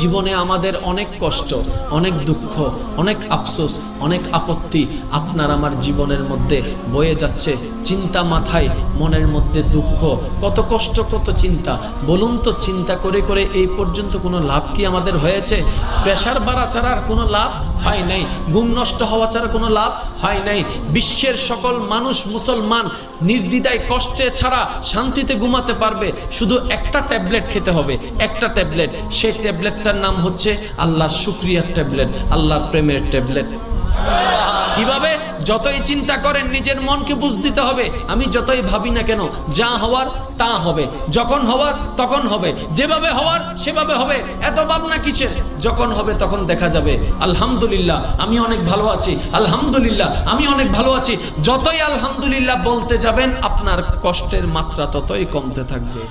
জীবনে আমাদের অনেক কষ্ট, অনেক দুঃখ, অনেক আফসোস, অনেক আপত্তি আপনার আমার জীবনের মধ্যে বয়ে যাচ্ছে। চিন্তা মাথায়, মনের মধ্যে দুঃখ, কত কষ্ট, কত চিন্তা। বলুন তো, চিন্তা করে করে এই পর্যন্ত কোনো লাভ কি আমাদের হয়েছে? প্রেশার বাড়া ছাড়া আর কোনো লাভ হয় নাই, ঘুম নষ্ট হওয়া ছাড়া কোনো লাভ হয় নাই। বিশ্বের সকল মানুষ মুসলমান নির্দ্বিধায় কষ্টে ছাড়া শান্তিতে ঘুমাতে পারবে, শুধু একটা ট্যাবলেট খেতে হবে, একটা ট্যাবলেট। সেই ট্যাবলেটটার নাম হচ্ছে আল্লাহর শুকরিয়ার ট্যাবলেট, আল্লাহর প্রেমের ট্যাবলেট। কিভাবে? যতই চিন্তা করেন নিজের মনকে বুঝ দিতে হবে, আমি যতই ভাবি না কেন, যা হওয়ার তা হবে, যখন হওয়ার তখন হবে, যেভাবে হওয়ার সেভাবে হবে, এত ভাবনা কিসের? যখন হবে তখন দেখা যাবে। আলহামদুলিল্লাহ আমি অনেক ভালো আছি, আলহামদুলিল্লাহ আমি অনেক ভালো আছি। যতই আলহামদুলিল্লাহ বলতে যাবেন আপনার কষ্টের মাত্রা ততই কমতে থাকবে।